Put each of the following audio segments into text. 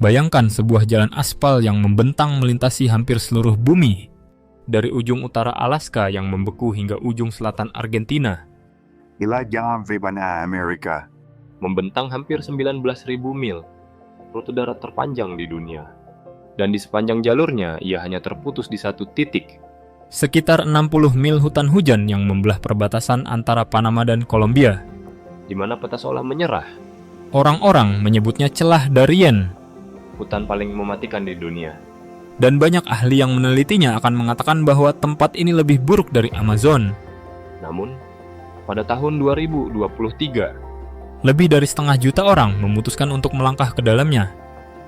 Bayangkan sebuah jalan aspal yang membentang melintasi hampir seluruh bumi. Dari ujung utara Alaska yang membeku hingga ujung selatan Argentina. Ila jalan Vibana Amerika. Membentang hampir 19.000 mil, rute darat terpanjang di dunia. Dan di sepanjang jalurnya, ia hanya terputus di satu titik. Sekitar 60 mil hutan hujan yang membelah perbatasan antara Panama dan Kolombia. Di mana peta seolah menyerah. Orang-orang menyebutnya celah Darien. Hutan paling mematikan di dunia. Dan banyak ahli yang menelitinya akan mengatakan bahwa tempat ini lebih buruk dari Amazon. Namun, pada tahun 2023, lebih dari 500 juta orang memutuskan untuk melangkah ke dalamnya.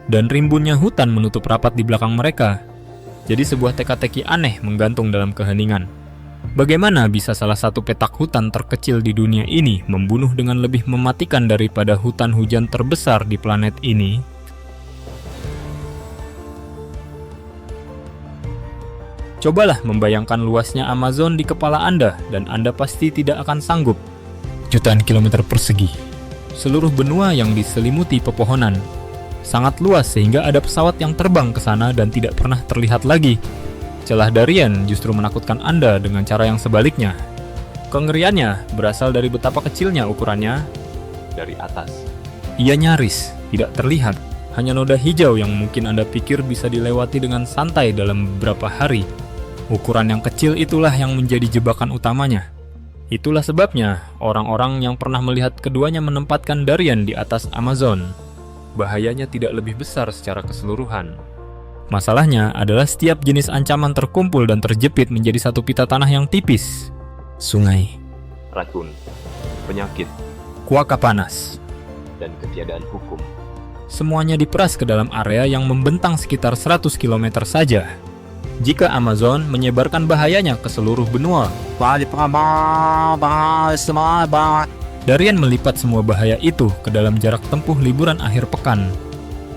Dan rimbunnya hutan menutup rapat di belakang mereka. Jadi sebuah teka-teki aneh menggantung dalam keheningan. Bagaimana bisa salah satu petak hutan terkecil di dunia ini membunuh dengan lebih mematikan daripada hutan hujan terbesar di planet ini? Cobalah membayangkan luasnya Amazon di kepala Anda dan Anda pasti tidak akan sanggup. Jutaan kilometer persegi. Seluruh benua yang diselimuti pepohonan. Sangat luas sehingga ada pesawat yang terbang ke sana dan tidak pernah terlihat lagi. Celah Darien justru menakutkan Anda dengan cara yang sebaliknya. Kengeriannya berasal dari betapa kecilnya ukurannya dari atas. Ia nyaris tidak terlihat. Hanya noda hijau yang mungkin Anda pikir bisa dilewati dengan santai dalam beberapa hari. Ukuran yang kecil itulah yang menjadi jebakan utamanya. Itulah sebabnya orang-orang yang pernah melihat keduanya menempatkan Darien di atas Amazon. Bahayanya tidak lebih besar secara keseluruhan. Masalahnya adalah setiap jenis ancaman terkumpul dan terjepit menjadi satu pita tanah yang tipis. Sungai, racun, penyakit, kuaka panas, dan ketiadaan hukum. Semuanya diperas ke dalam area yang membentang sekitar 100 km saja. Jika Amazon menyebarkan bahayanya ke seluruh benua, Darien melipat semua bahaya itu ke dalam jarak tempuh liburan akhir pekan.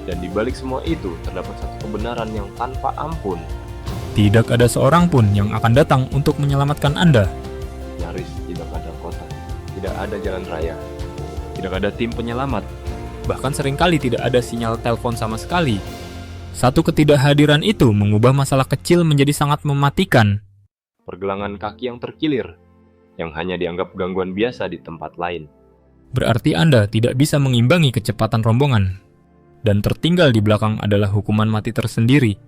Dan di balik semua itu terdapat satu kebenaran yang tanpa ampun. Tidak ada seorang pun yang akan datang untuk menyelamatkan Anda. Nyaris tidak ada kota, tidak ada jalan raya, tidak ada tim penyelamat. Bahkan seringkali tidak ada sinyal telepon sama sekali. Satu ketidakhadiran itu mengubah masalah kecil menjadi sangat mematikan. Pergelangan kaki yang terkilir, yang hanya dianggap gangguan biasa di tempat lain. Berarti Anda tidak bisa mengimbangi kecepatan rombongan. Dan tertinggal di belakang adalah hukuman mati tersendiri.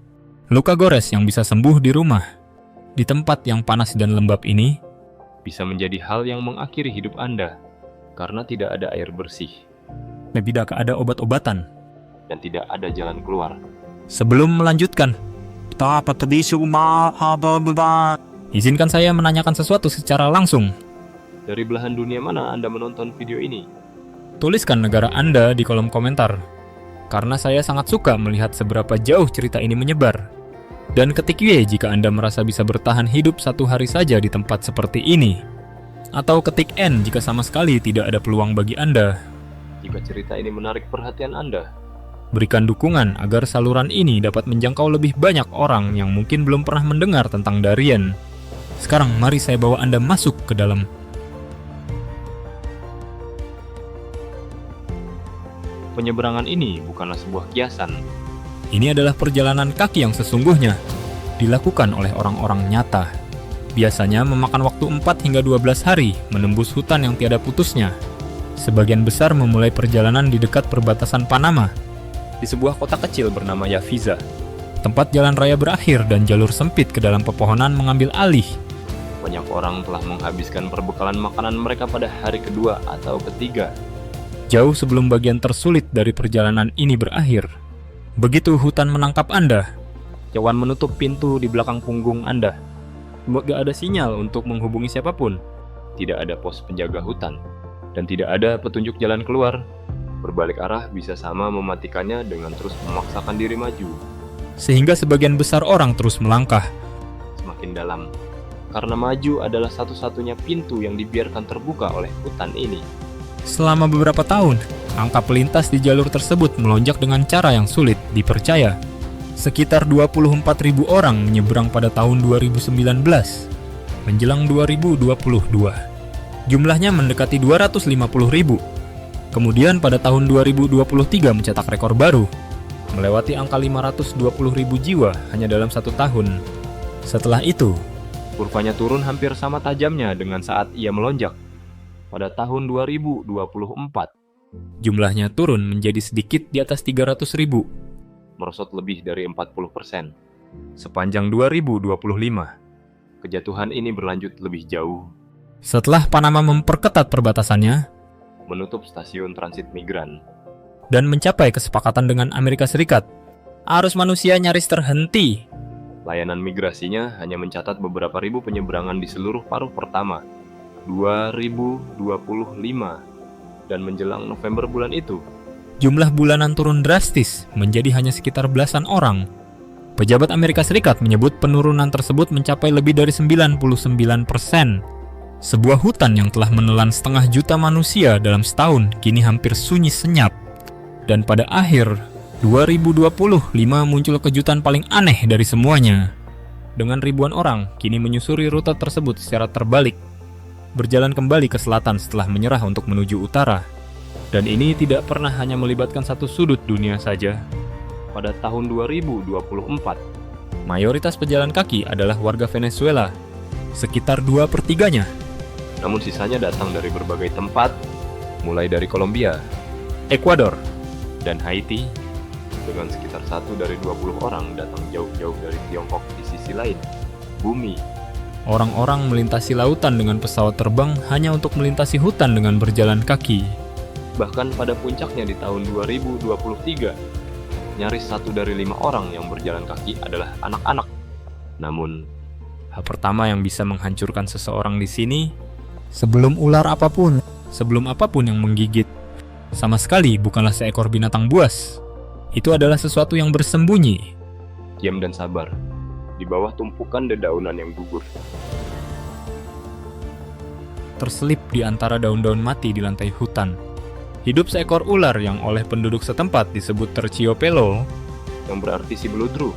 Luka gores yang bisa sembuh di rumah. Di tempat yang panas dan lembab ini, bisa menjadi hal yang mengakhiri hidup Anda, karena tidak ada air bersih. Tidak ada obat-obatan. Dan tidak ada jalan keluar. Sebelum melanjutkan, izinkan saya menanyakan sesuatu secara langsung. Dari belahan dunia mana Anda menonton video ini? Tuliskan negara Anda di kolom komentar. Karena saya sangat suka melihat seberapa jauh cerita ini menyebar. Dan ketik Y jika Anda merasa bisa bertahan hidup satu hari saja di tempat seperti ini. Atau ketik N jika sama sekali tidak ada peluang bagi Anda. Jika cerita ini menarik perhatian Anda, berikan dukungan agar saluran ini dapat menjangkau lebih banyak orang yang mungkin belum pernah mendengar tentang Darien. Sekarang mari saya bawa Anda masuk ke dalam. Penyeberangan ini bukanlah sebuah kiasan. Ini adalah perjalanan kaki yang sesungguhnya, dilakukan oleh orang-orang nyata. Biasanya memakan waktu 4 hingga 12 hari menembus hutan yang tiada putusnya. Sebagian besar memulai perjalanan di dekat perbatasan Panama, di sebuah kota kecil bernama Yaviza. Tempat jalan raya berakhir dan jalur sempit ke dalam pepohonan mengambil alih. Banyak orang telah menghabiskan perbekalan makanan mereka pada hari kedua atau ketiga. Jauh sebelum bagian tersulit dari perjalanan ini berakhir. Begitu hutan menangkap Anda, cawan menutup pintu di belakang punggung Anda. Gak ada sinyal untuk menghubungi siapapun. Tidak ada pos penjaga hutan. Dan tidak ada petunjuk jalan keluar. Berbalik arah bisa sama mematikannya dengan terus memaksakan diri maju. Sehingga sebagian besar orang terus melangkah. Semakin dalam. Karena maju adalah satu-satunya pintu yang dibiarkan terbuka oleh hutan ini. Selama beberapa tahun, angka pelintas di jalur tersebut melonjak dengan cara yang sulit dipercaya. Sekitar 24.000 orang menyeberang pada tahun 2019, menjelang 2022. Jumlahnya mendekati 250.000. Kemudian pada tahun 2023 mencetak rekor baru. melewati angka 520.000 jiwa hanya dalam 1 tahun. Setelah itu, kurvanya turun hampir sama tajamnya dengan saat ia melonjak. Pada tahun 2024, jumlahnya turun menjadi sedikit di atas 300.000. merosot lebih dari 40%. Sepanjang 2025, Kejatuhan ini berlanjut lebih jauh, setelah Panama memperketat perbatasannya menutup stasiun transit migran. dan mencapai kesepakatan dengan Amerika Serikat, arus manusia nyaris terhenti. Layanan migrasinya hanya mencatat beberapa ribu penyeberangan di seluruh paruh pertama 2025, dan menjelang November bulan itu, Jumlah bulanan turun drastis menjadi hanya sekitar belasan orang. Pejabat Amerika Serikat menyebut penurunan tersebut mencapai lebih dari 99%. Sebuah hutan yang telah menelan 500 juta manusia dalam setahun kini hampir sunyi senyap. Dan pada akhir 2025 muncul kejutan paling aneh dari semuanya. Dengan ribuan orang kini menyusuri rute tersebut secara terbalik, berjalan kembali ke selatan setelah menyerah untuk menuju utara. Dan ini tidak pernah hanya melibatkan satu sudut dunia saja. pada tahun 2024, Mayoritas pejalan kaki adalah warga Venezuela, sekitar 2/3-nya. namun sisanya datang dari berbagai tempat, mulai dari Kolombia Ekuador, dan Haiti, dengan sekitar 1 dari 20 orang datang jauh-jauh dari Tiongkok di sisi lain bumi. orang-orang melintasi lautan dengan pesawat terbang hanya untuk melintasi hutan dengan berjalan kaki. Bahkan pada puncaknya di tahun 2023, nyaris 1 dari 5 orang yang berjalan kaki adalah anak-anak. Namun, Hal pertama yang bisa menghancurkan seseorang di sini, sebelum ular apapun, sebelum apapun yang menggigit, sama sekali bukanlah seekor binatang buas. Itu adalah sesuatu yang bersembunyi, diam dan sabar di bawah tumpukan dedaunan yang gugur. terselip di antara daun-daun mati di lantai hutan. Hidup seekor ular yang oleh penduduk setempat disebut terciopelo. Yang berarti si beludru.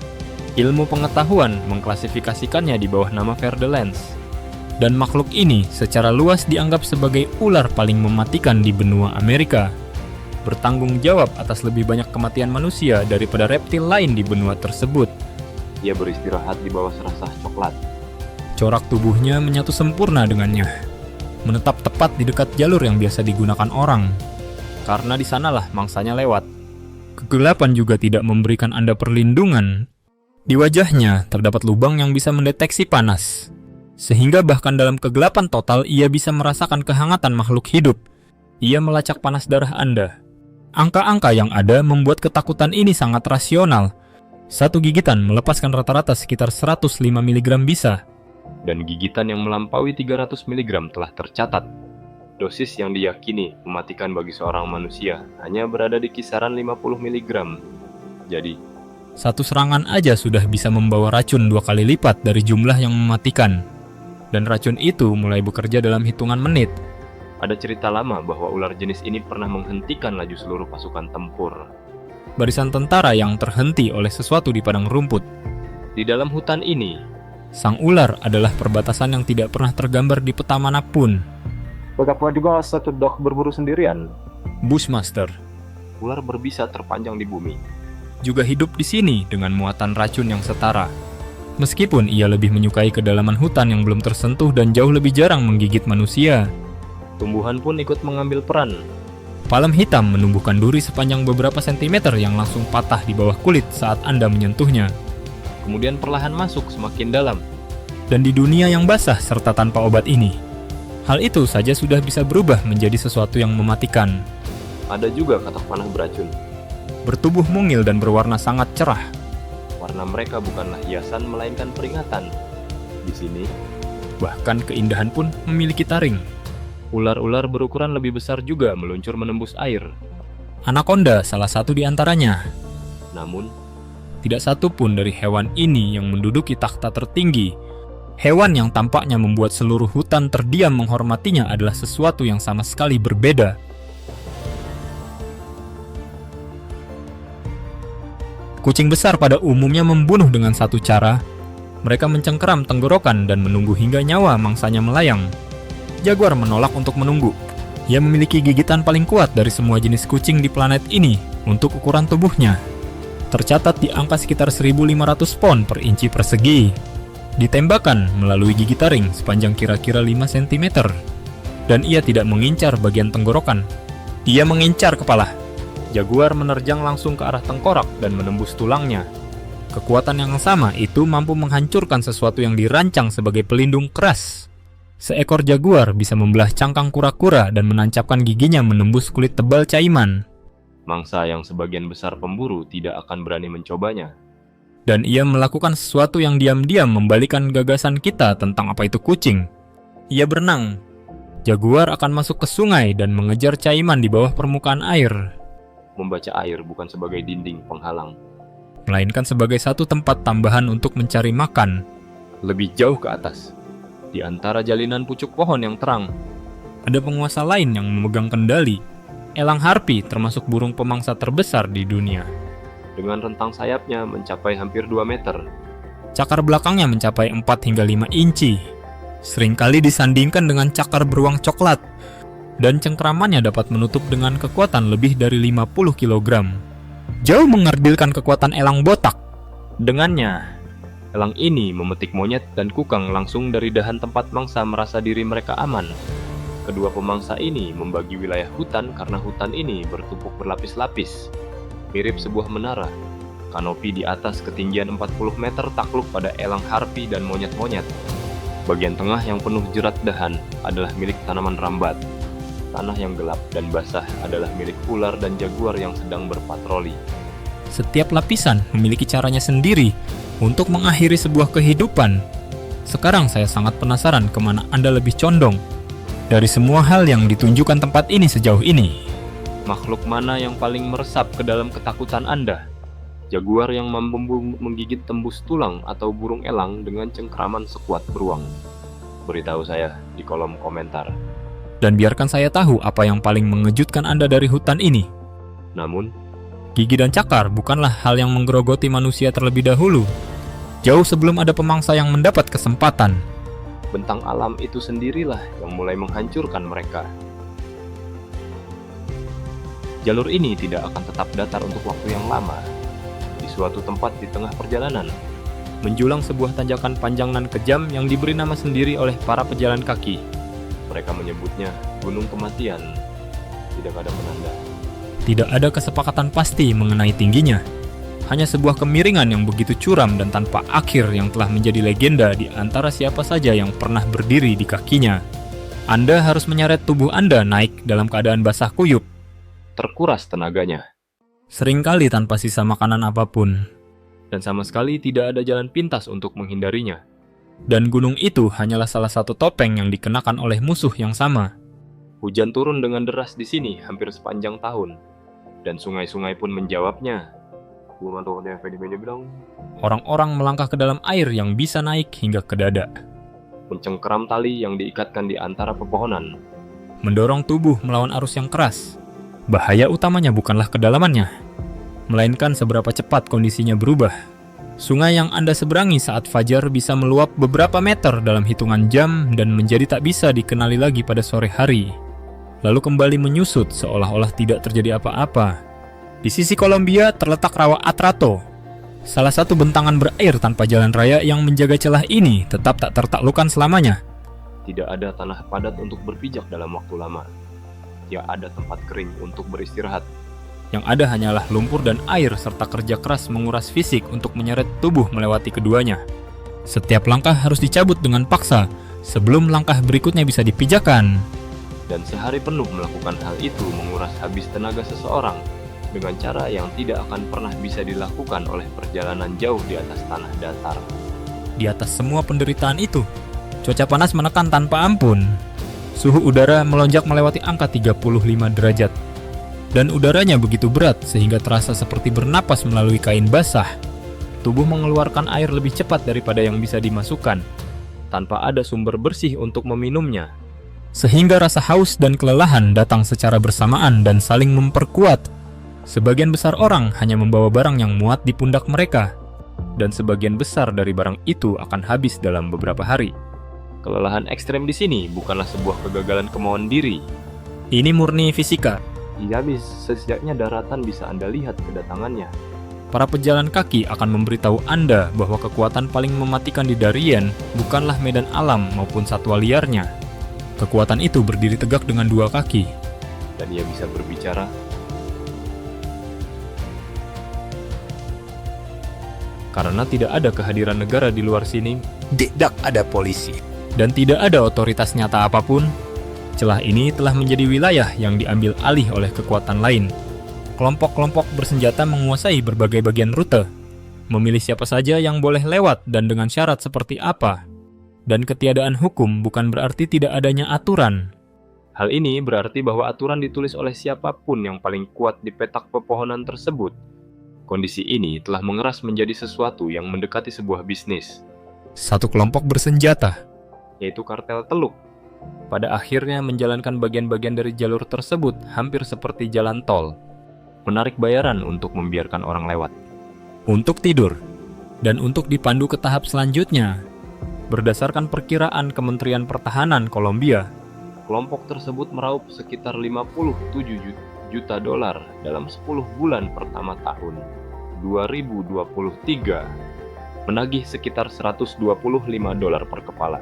Ilmu pengetahuan mengklasifikasikannya di bawah nama Verdelens. Dan makhluk ini secara luas dianggap sebagai ular paling mematikan di benua Amerika. Bertanggung jawab atas lebih banyak kematian manusia daripada reptil lain di benua tersebut. Ia beristirahat di bawah serasah coklat. Corak tubuhnya menyatu sempurna dengannya, menetap tepat di dekat jalur yang biasa digunakan orang. Karena di sanalah mangsanya lewat. Kegelapan juga tidak memberikan Anda perlindungan. Di wajahnya terdapat lubang yang bisa mendeteksi panas. Sehingga bahkan dalam kegelapan total ia bisa merasakan kehangatan makhluk hidup. Ia melacak panas darah Anda. Angka-angka yang ada membuat ketakutan ini sangat rasional. Satu gigitan melepaskan rata-rata sekitar 105 mg bisa. Dan gigitan yang melampaui 300 mg telah tercatat. Dosis yang diyakini mematikan bagi seorang manusia hanya berada di kisaran 50 mg. Jadi, satu serangan aja sudah bisa membawa racun 2 kali lipat dari jumlah yang mematikan. Dan racun itu mulai bekerja dalam hitungan menit. ada cerita lama bahwa ular jenis ini pernah menghentikan laju seluruh pasukan tempur. Barisan tentara yang terhenti oleh sesuatu di padang rumput. Di dalam hutan ini, Sang ular adalah perbatasan yang tidak pernah tergambar di peta manapun. betapa juga satu dog berburu sendirian. Bushmaster Ular berbisa terpanjang di bumi. juga hidup di sini dengan muatan racun yang setara. Meskipun ia lebih menyukai kedalaman hutan yang belum tersentuh dan jauh lebih jarang menggigit manusia. Tumbuhan pun ikut mengambil peran. Palem hitam menumbuhkan duri sepanjang beberapa sentimeter yang langsung patah di bawah kulit saat Anda menyentuhnya. Kemudian perlahan masuk semakin dalam. Dan di dunia yang basah serta tanpa obat ini, hal itu saja sudah bisa berubah menjadi sesuatu yang mematikan. Ada juga katak panah beracun. Bertubuh mungil dan berwarna sangat cerah. Warna mereka bukanlah hiasan melainkan peringatan. Di sini, Bahkan keindahan pun memiliki taring. ular-ular berukuran lebih besar juga meluncur menembus air. Anaconda salah satu di antaranya. Namun, Tidak satu pun dari hewan ini yang menduduki takhta tertinggi. Hewan yang tampaknya membuat seluruh hutan terdiam menghormatinya adalah sesuatu yang sama sekali berbeda. Kucing besar pada umumnya membunuh dengan satu cara. Mereka mencengkeram tenggorokan dan menunggu hingga nyawa mangsanya melayang. Jaguar menolak untuk menunggu. Ia memiliki gigitan paling kuat dari semua jenis kucing di planet ini untuk ukuran tubuhnya. tercatat di angka sekitar 1.500 pon per inci persegi. Ditembakkan melalui gigi taring sepanjang kira-kira 5 cm. Dan ia tidak mengincar bagian tenggorokan. Ia mengincar kepala. Jaguar menerjang langsung ke arah tengkorak dan menembus tulangnya. Kekuatan yang sama itu mampu menghancurkan sesuatu yang dirancang sebagai pelindung keras. Seekor jaguar bisa membelah cangkang kura-kura dan menancapkan giginya menembus kulit tebal caiman. Mangsa yang sebagian besar pemburu tidak akan berani mencobanya. Dan ia melakukan sesuatu yang diam-diam membalikan gagasan kita tentang apa itu kucing. Ia berenang. Jaguar akan masuk ke sungai dan mengejar caiman di bawah permukaan air. Membaca air bukan sebagai dinding penghalang, Melainkan sebagai satu tempat tambahan untuk mencari makan. lebih jauh ke atas. Di antara jalinan pucuk pohon yang terang, Ada penguasa lain yang memegang kendali. Elang harpi termasuk burung pemangsa terbesar di dunia. dengan rentang sayapnya mencapai hampir 2 meter. Cakar belakangnya mencapai 4 hingga 5 inci. Seringkali disandingkan dengan cakar beruang coklat. Dan cengkeramannya dapat menutup dengan kekuatan lebih dari 50 kg. Jauh mengerdilkan kekuatan elang botak. Dengannya, Elang ini memetik monyet dan kukang langsung dari dahan tempat mangsa merasa diri mereka aman. Kedua pemangsa ini membagi wilayah hutan karena hutan ini bertumpuk berlapis-lapis, mirip sebuah menara. Kanopi di atas ketinggian 40 meter takluk pada elang harpi dan monyet-monyet. Bagian tengah yang penuh jerat dahan adalah milik tanaman rambat. Tanah yang gelap dan basah adalah milik ular dan jaguar yang sedang berpatroli. setiap lapisan memiliki caranya sendiri untuk mengakhiri sebuah kehidupan. Sekarang saya sangat penasaran kemana Anda lebih condong dari semua hal yang ditunjukkan tempat ini sejauh ini. Makhluk mana yang paling meresap ke dalam ketakutan Anda? Jaguar yang mampu menggigit tembus tulang atau burung elang dengan cengkraman sekuat beruang? Beritahu saya di kolom komentar. Dan biarkan saya tahu apa yang paling mengejutkan Anda dari hutan ini. Namun, Gigi dan cakar bukanlah hal yang menggerogoti manusia terlebih dahulu. Jauh sebelum ada pemangsa yang mendapat kesempatan. bentang alam itu sendirilah yang mulai menghancurkan mereka. Jalur ini tidak akan tetap datar untuk waktu yang lama. Di suatu tempat di tengah perjalanan, menjulang sebuah tanjakan panjang nan kejam yang diberi nama sendiri oleh para pejalan kaki. Mereka menyebutnya Gunung Kematian. Tidak ada penanda. Tidak ada kesepakatan pasti mengenai tingginya. Hanya sebuah kemiringan yang begitu curam dan tanpa akhir yang telah menjadi legenda di antara siapa saja yang pernah berdiri di kakinya. Anda harus menyeret tubuh Anda naik dalam keadaan basah kuyup, Terkuras tenaganya, seringkali tanpa sisa makanan apapun. dan sama sekali tidak ada jalan pintas untuk menghindarinya. Dan gunung itu hanyalah salah satu topeng yang dikenakan oleh musuh yang sama. Hujan turun dengan deras di sini hampir sepanjang tahun, dan sungai-sungai pun menjawabnya. Orang-orang melangkah ke dalam air yang bisa naik hingga ke dada, Mencengkeram tali yang diikatkan di antara pepohonan. mendorong tubuh melawan arus yang keras. Bahaya utamanya bukanlah kedalamannya, melainkan seberapa cepat kondisinya berubah. Sungai yang Anda seberangi saat fajar bisa meluap beberapa meter dalam hitungan jam dan menjadi tak bisa dikenali lagi pada sore hari. Lalu kembali menyusut seolah-olah tidak terjadi apa-apa. Di sisi Kolombia terletak rawa Atrato, salah satu bentangan berair tanpa jalan raya yang menjaga celah ini tetap tak tertaklukkan selamanya. Tidak ada tanah padat untuk berpijak dalam waktu lama. Tidak ada tempat kering untuk beristirahat. Yang ada hanyalah lumpur dan air serta kerja keras menguras fisik untuk menyeret tubuh melewati keduanya. Setiap langkah harus dicabut dengan paksa sebelum langkah berikutnya bisa dipijakan. Dan sehari penuh melakukan hal itu menguras habis tenaga seseorang dengan cara yang tidak akan pernah bisa dilakukan oleh perjalanan jauh di atas tanah datar. Di atas semua penderitaan itu, cuaca panas menekan tanpa ampun. Suhu udara melonjak melewati angka 35 derajat. Dan udaranya begitu berat sehingga terasa seperti bernapas melalui kain basah. Tubuh mengeluarkan air lebih cepat daripada yang bisa dimasukkan, tanpa ada sumber bersih untuk meminumnya. Sehingga rasa haus dan kelelahan datang secara bersamaan dan saling memperkuat. Sebagian besar orang hanya membawa barang yang muat di pundak mereka, dan sebagian besar dari barang itu akan habis dalam beberapa hari. Kelelahan ekstrem di sini bukanlah sebuah kegagalan kemauan diri. Ini murni fisika. Iya, setidaknya daratan bisa Anda lihat kedatangannya. Para pejalan kaki akan memberitahu Anda bahwa kekuatan paling mematikan di Darien bukanlah medan alam maupun satwa liarnya. Kekuatan itu berdiri tegak dengan dua kaki. Dan ia bisa berbicara. Karena tidak ada kehadiran negara di luar sini, tidak ada polisi, dan tidak ada otoritas nyata apapun, celah ini telah menjadi wilayah yang diambil alih oleh kekuatan lain. Kelompok-kelompok bersenjata menguasai berbagai bagian rute, memilih siapa saja yang boleh lewat dan dengan syarat seperti apa. Dan ketiadaan hukum bukan berarti tidak adanya aturan. Hal ini berarti bahwa aturan ditulis oleh siapapun yang paling kuat di petak pepohonan tersebut. Kondisi ini telah mengeras menjadi sesuatu yang mendekati sebuah bisnis. Satu kelompok bersenjata, yaitu kartel Teluk, pada akhirnya menjalankan bagian-bagian dari jalur tersebut hampir seperti jalan tol. Menarik bayaran untuk membiarkan orang lewat. Untuk tidur, dan untuk dipandu ke tahap selanjutnya. Berdasarkan perkiraan Kementerian Pertahanan Kolombia, kelompok tersebut meraup sekitar 57 juta dolar dalam 10 bulan pertama tahun 2023, menagih sekitar 125 dolar per kepala.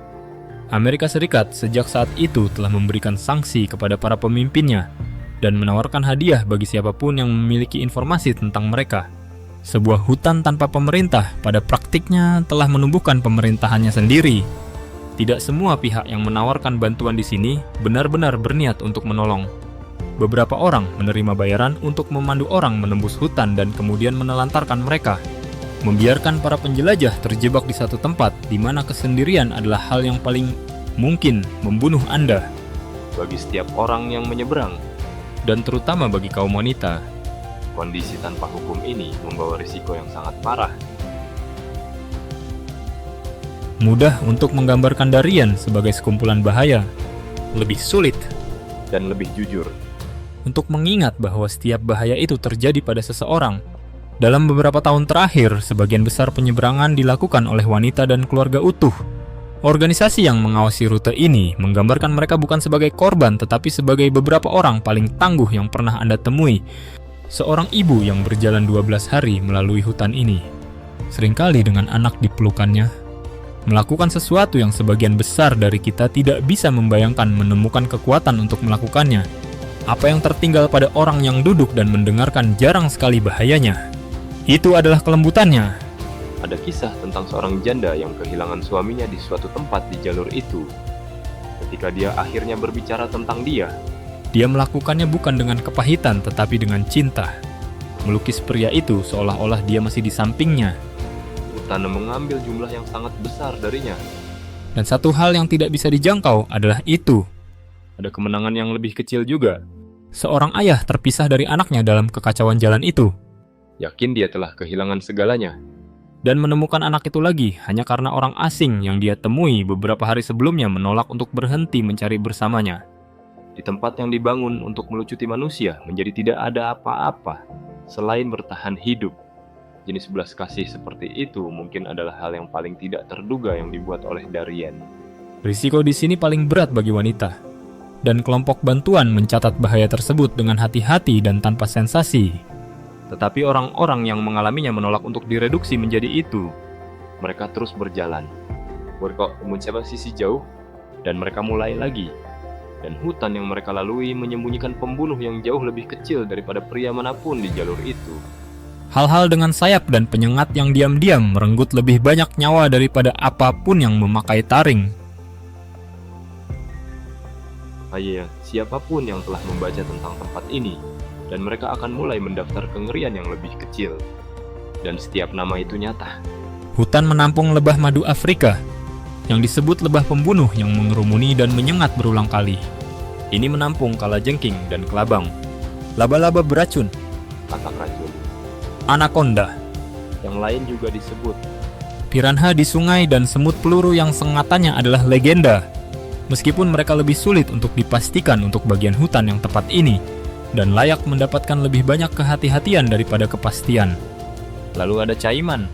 Amerika Serikat sejak saat itu telah memberikan sanksi kepada para pemimpinnya dan menawarkan hadiah bagi siapapun yang memiliki informasi tentang mereka. Sebuah hutan tanpa pemerintah pada praktiknya telah menumbuhkan pemerintahannya sendiri. Tidak semua pihak yang menawarkan bantuan di sini benar-benar berniat untuk menolong. Beberapa orang menerima bayaran untuk memandu orang menembus hutan dan kemudian menelantarkan mereka. Membiarkan para penjelajah terjebak di satu tempat di mana kesendirian adalah hal yang paling mungkin membunuh Anda. Bagi setiap orang yang menyeberang, dan terutama bagi kaum wanita, kondisi tanpa hukum ini membawa risiko yang sangat parah. Mudah untuk menggambarkan Darien sebagai sekumpulan bahaya, lebih sulit dan lebih jujur untuk mengingat bahwa setiap bahaya itu terjadi pada seseorang. Dalam beberapa tahun terakhir, sebagian besar penyeberangan dilakukan oleh wanita dan keluarga utuh. Organisasi yang mengawasi rute ini menggambarkan mereka bukan sebagai korban tetapi sebagai beberapa orang paling tangguh yang pernah Anda temui. Seorang ibu yang berjalan 12 hari melalui hutan ini, seringkali dengan anak di pelukannya, melakukan sesuatu yang sebagian besar dari kita tidak bisa membayangkan menemukan kekuatan untuk melakukannya. Apa yang tertinggal pada orang yang duduk dan mendengarkan jarang sekali bahayanya. Itu adalah kelembutannya. Ada kisah tentang seorang janda yang kehilangan suaminya di suatu tempat di jalur itu. Ketika dia akhirnya berbicara tentang dia melakukannya bukan dengan kepahitan tetapi dengan cinta. Melukis pria itu seolah-olah dia masih di sampingnya. Hutan mengambil jumlah yang sangat besar darinya. Dan satu hal yang tidak bisa dijangkau adalah itu. Ada kemenangan yang lebih kecil juga. Seorang ayah terpisah dari anaknya dalam kekacauan jalan itu. Yakin dia telah kehilangan segalanya. Dan menemukan anak itu lagi hanya karena orang asing yang dia temui beberapa hari sebelumnya menolak untuk berhenti mencari bersamanya. Di tempat yang dibangun untuk melucuti manusia menjadi tidak ada apa-apa selain bertahan hidup. Jenis belas kasih seperti itu mungkin adalah hal yang paling tidak terduga yang dibuat oleh Darien. Risiko di sini paling berat bagi wanita. Dan kelompok bantuan mencatat bahaya tersebut dengan hati-hati dan tanpa sensasi. Tetapi orang-orang yang mengalaminya menolak untuk direduksi menjadi itu. Mereka terus berjalan. Mereka mencapai sisi jauh, dan mereka mulai lagi. Dan hutan yang mereka lalui menyembunyikan pembunuh yang jauh lebih kecil daripada pria manapun di jalur itu. Hal-hal dengan sayap dan penyengat yang diam-diam merenggut lebih banyak nyawa daripada apapun yang memakai taring. Hanya siapapun yang telah membaca tentang tempat ini, dan mereka akan mulai mendaftar kengerian yang lebih kecil. Dan setiap nama itu nyata. Hutan menampung lebah madu Afrika, yang disebut lebah pembunuh yang mengerumuni dan menyengat berulang kali. Ini menampung kalajengking dan kelabang, laba-laba beracun, katak racun, anaconda. Yang lain juga disebut piranha di sungai dan semut peluru yang sengatannya adalah legenda. Meskipun mereka lebih sulit untuk dipastikan untuk bagian hutan yang tepat ini, dan layak mendapatkan lebih banyak kehati-hatian daripada kepastian. Lalu ada caiman.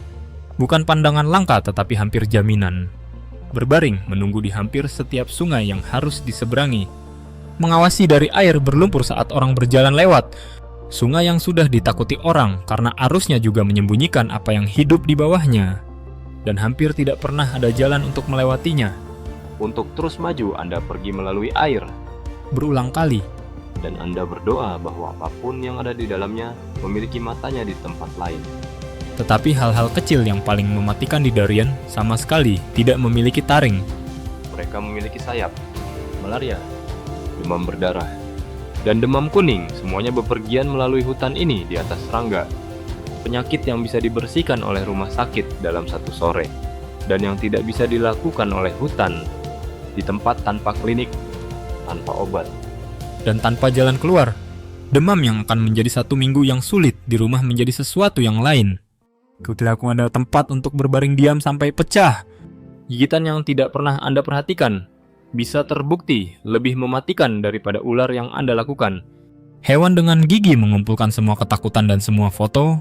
Bukan pandangan langka tetapi hampir jaminan. Berbaring menunggu di hampir setiap sungai yang harus diseberangi. Mengawasi dari air berlumpur saat orang berjalan lewat. Sungai yang sudah ditakuti orang karena arusnya juga menyembunyikan apa yang hidup di bawahnya. Dan hampir tidak pernah ada jalan untuk melewatinya. Untuk terus maju, Anda pergi melalui air. Berulang kali. Dan Anda berdoa bahwa apapun yang ada di dalamnya memiliki matanya di tempat lain. Tetapi hal-hal kecil yang paling mematikan di Darien sama sekali tidak memiliki taring. Mereka memiliki sayap, malaria, demam berdarah, dan demam kuning. Semuanya bepergian melalui hutan ini di atas serangga. Penyakit yang bisa dibersihkan oleh rumah sakit dalam satu sore, dan yang tidak bisa dilakukan oleh hutan di tempat tanpa klinik, tanpa obat, dan tanpa jalan keluar. Demam yang akan menjadi 1 minggu yang sulit di rumah menjadi sesuatu yang lain. Tidak ada tempat untuk berbaring diam sampai pecah. Gigitan yang tidak pernah Anda perhatikan bisa terbukti lebih mematikan daripada ular yang Anda lakukan. Hewan dengan gigi mengumpulkan semua ketakutan dan semua foto.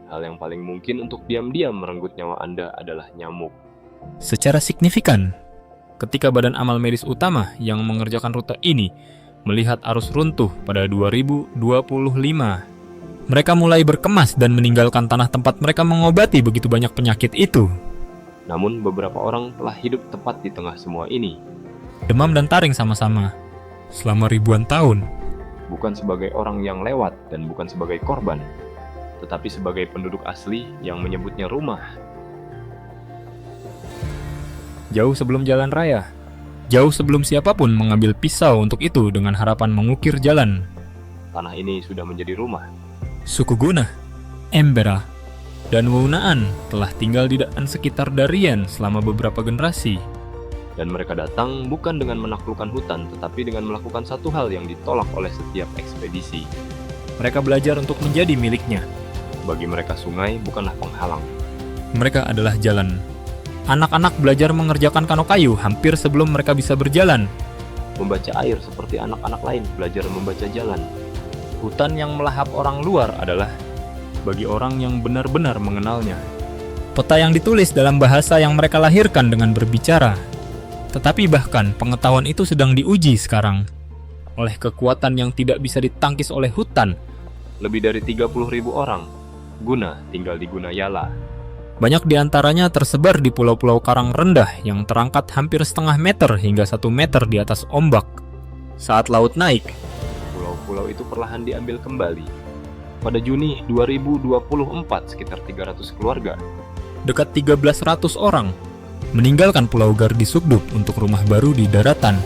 Hal yang paling mungkin untuk diam-diam merenggut nyawa Anda adalah nyamuk. Secara signifikan, ketika Badan Amal Medis Utama yang mengerjakan rute ini melihat arus runtuh pada 2025, mereka mulai berkemas dan meninggalkan tanah tempat mereka mengobati begitu banyak penyakit itu. Namun beberapa orang telah hidup tepat di tengah semua ini. Demam dan taring sama-sama selama ribuan tahun. Bukan sebagai orang yang lewat dan bukan sebagai korban, tetapi sebagai penduduk asli yang menyebutnya rumah. Jauh sebelum jalan raya, jauh sebelum siapapun mengambil pisau untuk itu dengan harapan mengukir jalan, tanah ini sudah menjadi rumah. Suku Guna, Embera, dan Waunaan telah tinggal di dan sekitar Darien selama beberapa generasi. Dan mereka datang bukan dengan menaklukkan hutan, tetapi dengan melakukan satu hal yang ditolak oleh setiap ekspedisi. Mereka belajar untuk menjadi miliknya. Bagi mereka sungai bukanlah penghalang. Mereka adalah jalan. Anak-anak belajar mengerjakan kano kayu hampir sebelum mereka bisa berjalan. Membaca air seperti anak-anak lain belajar membaca jalan. Hutan yang melahap orang luar adalah bagi orang yang benar-benar mengenalnya. Peta yang ditulis dalam bahasa yang mereka lahirkan dengan berbicara. Tetapi bahkan pengetahuan itu sedang diuji sekarang oleh kekuatan yang tidak bisa ditangkis oleh hutan. Lebih dari 30.000 orang Guna tinggal di Gunayala. Banyak di antaranya tersebar di pulau-pulau karang rendah yang terangkat hampir setengah meter hingga 1 meter di atas ombak. Saat laut naik, pulau-pulau itu perlahan diambil kembali. Pada Juni 2024, sekitar 300 keluarga, dekat 1.300 orang, meninggalkan Pulau Gardi Sugdup untuk rumah baru di daratan.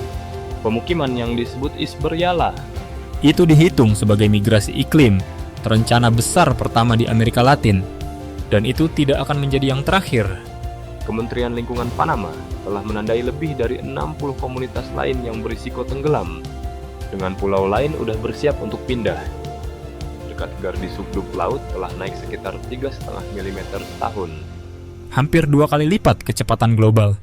Pemukiman yang disebut Isberyala itu dihitung sebagai migrasi iklim terencana besar pertama di Amerika Latin, dan itu tidak akan menjadi yang terakhir. Kementerian Lingkungan Panama telah menandai lebih dari 60 komunitas lain yang berisiko tenggelam, dengan pulau lain udah bersiap untuk pindah. Dekat Gardi Sugdup laut telah naik sekitar 3,5 mm setahun. Hampir 2 kali lipat kecepatan global.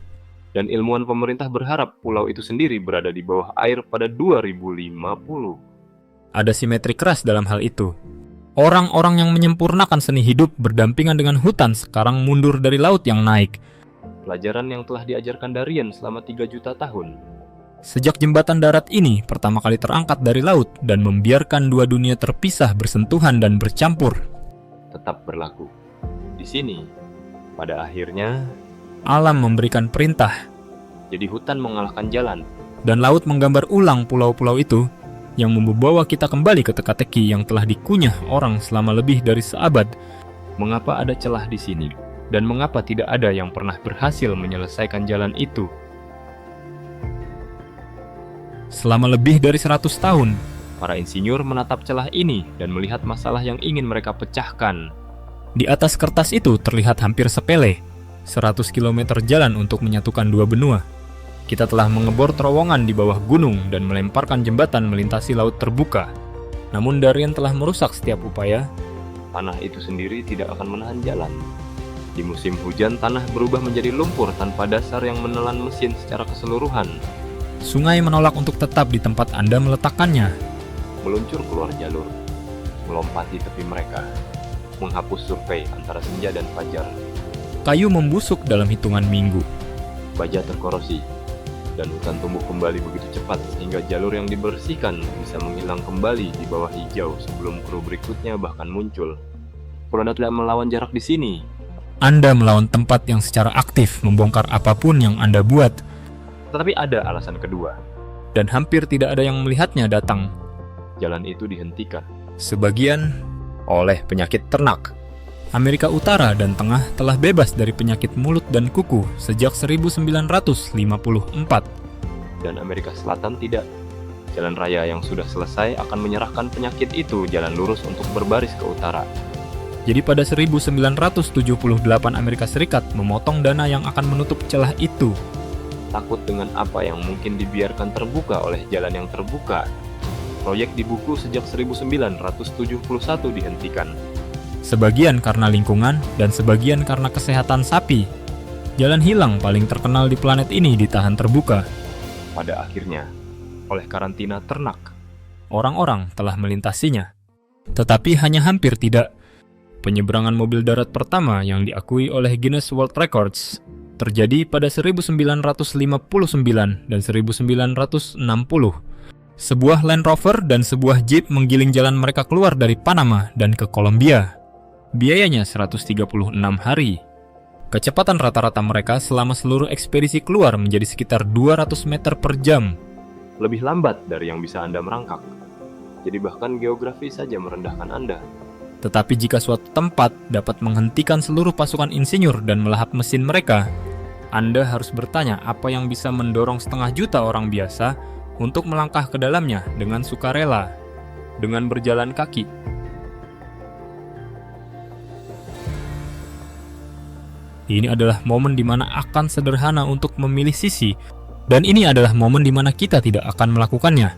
Dan ilmuwan pemerintah berharap pulau itu sendiri berada di bawah air pada 2050. Ada simetri keras dalam hal itu. Orang-orang yang menyempurnakan seni hidup berdampingan dengan hutan sekarang mundur dari laut yang naik. Pelajaran yang telah diajarkan Darien selama 3 juta tahun. Sejak jembatan darat ini pertama kali terangkat dari laut dan membiarkan dua dunia terpisah bersentuhan dan bercampur, tetap berlaku. Di sini, pada akhirnya, alam memberikan perintah. Jadi hutan mengalahkan jalan. Dan laut menggambar ulang pulau-pulau itu yang membawa kita kembali ke teka-teki yang telah dikunyah orang selama lebih dari seabad. Mengapa ada celah di sini? Dan mengapa tidak ada yang pernah berhasil menyelesaikan jalan itu? Selama lebih dari 100 tahun, para insinyur menatap celah ini dan melihat masalah yang ingin mereka pecahkan. Di atas kertas itu terlihat hampir sepele, 100 km jalan untuk menyatukan dua benua. Kita telah mengebor terowongan di bawah gunung dan melemparkan jembatan melintasi laut terbuka. Namun Darien telah merusak setiap upaya. Tanah itu sendiri tidak akan menahan jalan. Di musim hujan, tanah berubah menjadi lumpur tanpa dasar yang menelan mesin secara keseluruhan. Sungai menolak untuk tetap di tempat Anda meletakkannya. Meluncur keluar jalur, melompati tepi mereka, menghapus survei antara senja dan fajar. Kayu membusuk dalam hitungan minggu. Baja terkorosi, dan hutan tumbuh kembali begitu cepat sehingga jalur yang dibersihkan bisa menghilang kembali di bawah hijau sebelum kru berikutnya bahkan muncul. Kalau Anda tidak melawan jarak di sini, Anda melawan tempat yang secara aktif membongkar apapun yang Anda buat, tetapi ada alasan kedua. dan hampir tidak ada yang melihatnya datang. Jalan itu dihentikan. Sebagian oleh penyakit ternak. Amerika Utara dan Tengah telah bebas dari penyakit mulut dan kuku sejak 1954. Dan Amerika Selatan tidak. Jalan raya yang sudah selesai akan menyerahkan penyakit itu jalan lurus untuk berbaris ke utara. Jadi pada 1978 Amerika Serikat memotong dana yang akan menutup celah itu. Takut dengan apa yang mungkin dibiarkan terbuka oleh jalan yang terbuka, proyek di buku sejak 1971 dihentikan. Sebagian karena lingkungan dan sebagian karena kesehatan sapi. Jalan hilang paling terkenal di planet ini ditahan terbuka. Pada akhirnya, oleh karantina ternak, Orang-orang telah melintasinya. Tetapi hanya hampir tidak. Penyeberangan mobil darat pertama yang diakui oleh Guinness World Records terjadi pada 1959 dan 1960. Sebuah Land Rover dan sebuah Jeep menggiling jalan mereka keluar dari Panama dan ke Kolombia. Biayanya 136 hari. Kecepatan rata-rata mereka selama seluruh ekspedisi keluar menjadi sekitar 200 meter per jam. lebih lambat dari yang bisa Anda merangkak. Jadi bahkan geografi saja merendahkan Anda. Tetapi jika suatu tempat dapat menghentikan seluruh pasukan insinyur dan melahap mesin mereka, Anda harus bertanya apa yang bisa mendorong 500 juta orang biasa untuk melangkah ke dalamnya dengan sukarela, dengan berjalan kaki. Ini adalah momen di mana akan sederhana untuk memilih sisi, dan ini adalah momen di mana kita tidak akan melakukannya.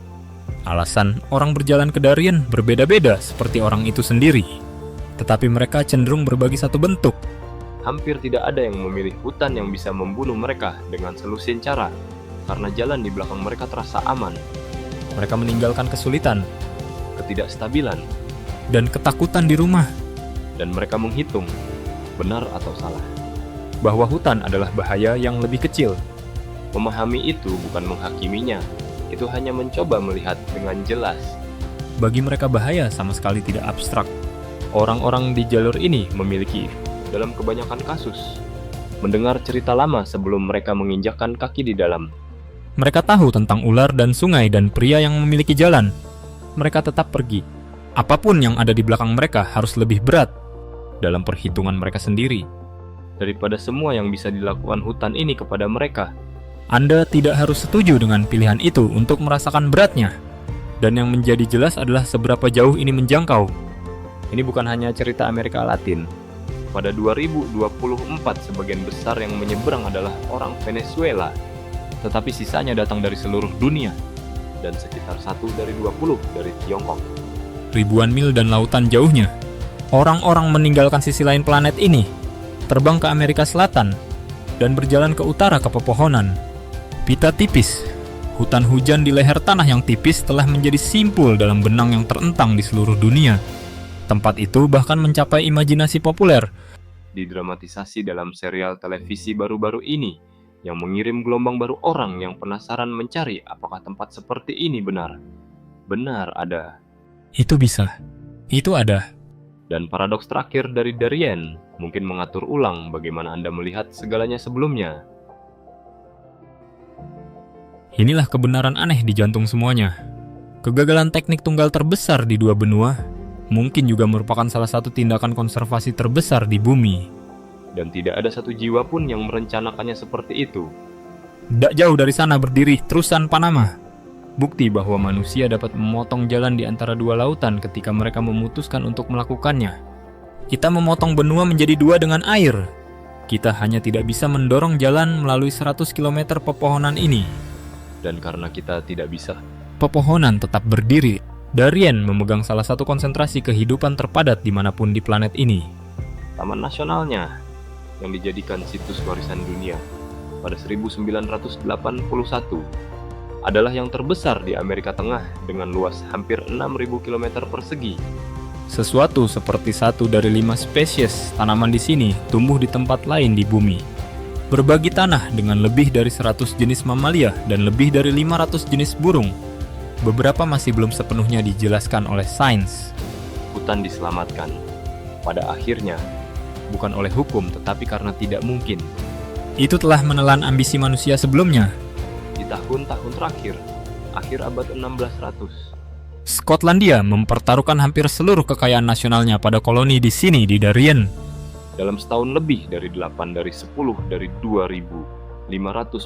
Alasan orang berjalan ke Darien berbeda-beda seperti orang itu sendiri, tetapi mereka cenderung berbagi satu bentuk. Hampir tidak ada yang memilih hutan yang bisa membunuh mereka dengan selusin cara, karena jalan di belakang mereka terasa aman. Mereka meninggalkan kesulitan Ketidakstabilan, dan ketakutan di rumah, dan mereka menghitung, benar atau salah. bahwa hutan adalah bahaya yang lebih kecil. Memahami itu bukan menghakiminya, itu hanya mencoba melihat dengan jelas. Bagi mereka bahaya sama sekali tidak abstrak. Orang-orang di jalur ini memiliki, Dalam kebanyakan kasus, mendengar cerita lama sebelum mereka menginjakkan kaki di dalam. mereka tahu tentang ular dan sungai dan pria yang memiliki jalan. Mereka tetap pergi. Apapun yang ada di belakang mereka harus lebih berat dalam perhitungan mereka sendiri. Daripada semua yang bisa dilakukan hutan ini kepada mereka. Anda tidak harus setuju dengan pilihan itu untuk merasakan beratnya. Dan yang menjadi jelas adalah seberapa jauh ini menjangkau. Ini bukan hanya cerita Amerika Latin. Pada 2024, sebagian besar yang menyeberang adalah orang Venezuela, tetapi sisanya datang dari seluruh dunia, dan sekitar 1 dari 20 dari Tiongkok. Ribuan mil dan lautan jauhnya. Orang-orang meninggalkan sisi lain planet ini, terbang ke Amerika Selatan, dan berjalan ke utara ke pepohonan. Pita tipis, hutan hujan di leher tanah yang tipis telah menjadi simpul dalam benang yang terentang di seluruh dunia. Tempat itu bahkan mencapai imajinasi populer. Didramatisasi dalam serial televisi baru-baru ini, yang mengirim gelombang baru orang yang penasaran mencari apakah tempat seperti ini benar. Benar ada. Itu bisa. Itu ada. Dan paradoks terakhir dari Darien mungkin mengatur ulang bagaimana Anda melihat segalanya sebelumnya. Inilah kebenaran aneh di jantung semuanya. Kegagalan teknik tunggal terbesar di dua benua mungkin juga merupakan salah satu tindakan konservasi terbesar di bumi. Dan tidak ada satu jiwa pun yang merencanakannya seperti itu. Tak jauh dari sana berdiri terusan Panama. Bukti bahwa manusia dapat memotong jalan di antara dua lautan ketika mereka memutuskan untuk melakukannya. Kita memotong benua menjadi dua dengan air. Kita hanya tidak bisa mendorong jalan melalui 100 km pepohonan ini. Dan karena kita tidak bisa, Pepohonan tetap berdiri. Darien memegang salah satu konsentrasi kehidupan terpadat dimanapun di planet ini. taman nasionalnya yang dijadikan situs warisan dunia pada 1981 adalah yang terbesar di Amerika Tengah dengan luas hampir 6.000 km persegi. Sesuatu seperti 1 dari 5 spesies tanaman di sini tumbuh di tempat lain di bumi. Berbagi tanah dengan lebih dari 100 jenis mamalia dan lebih dari 500 jenis burung. Beberapa masih belum sepenuhnya dijelaskan oleh sains. Hutan diselamatkan. Pada akhirnya, bukan oleh hukum tetapi karena tidak mungkin. Itu telah menelan ambisi manusia sebelumnya. Di tahun-tahun terakhir, akhir abad 1600, Skotlandia mempertaruhkan hampir seluruh kekayaan nasionalnya pada koloni di sini di Darien. dalam setahun lebih dari 8 dari 10 dari 2.500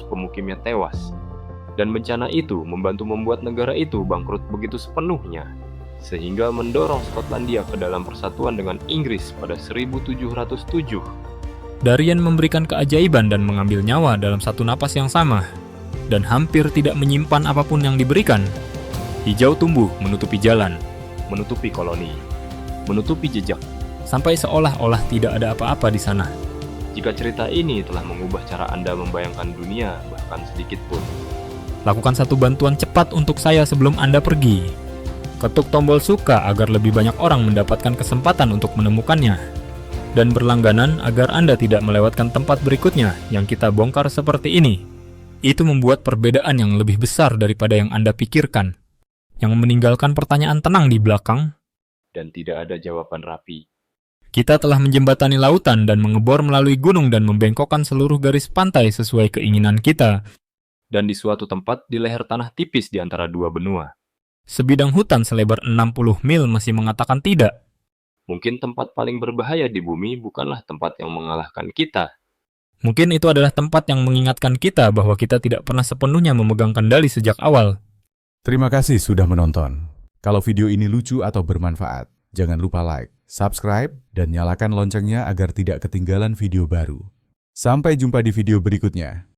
pemukimnya tewas. Dan bencana itu membantu membuat negara itu bangkrut begitu sepenuhnya, sehingga mendorong Skotlandia ke dalam persatuan dengan Inggris pada 1707. Darien memberikan keajaiban dan mengambil nyawa dalam satu napas yang sama, dan hampir tidak menyimpan apapun yang diberikan. Hijau tumbuh menutupi jalan, Menutupi koloni, menutupi jejak. sampai seolah-olah tidak ada apa-apa di sana. Jika cerita ini telah mengubah cara Anda membayangkan dunia, bahkan sedikit pun, Lakukan satu bantuan cepat untuk saya sebelum Anda pergi. Ketuk tombol suka agar lebih banyak orang mendapatkan kesempatan untuk menemukannya. Dan berlangganan agar Anda tidak melewatkan tempat berikutnya yang kita bongkar seperti ini. Itu membuat perbedaan yang lebih besar daripada yang Anda pikirkan. Yang meninggalkan pertanyaan tenang di belakang. dan tidak ada jawaban rapi. Kita telah menjembatani lautan dan mengebor melalui gunung dan membengkokkan seluruh garis pantai sesuai keinginan kita. Dan di suatu tempat di leher tanah tipis di antara dua benua, Sebidang hutan selebar 60 mil masih mengatakan tidak. mungkin tempat paling berbahaya di bumi bukanlah tempat yang mengalahkan kita. Mungkin itu adalah tempat yang mengingatkan kita bahwa kita tidak pernah sepenuhnya memegang kendali sejak awal. Terima kasih sudah menonton. Kalau video ini lucu atau bermanfaat, jangan lupa like, subscribe, dan nyalakan loncengnya agar tidak ketinggalan video baru. Sampai jumpa di video berikutnya.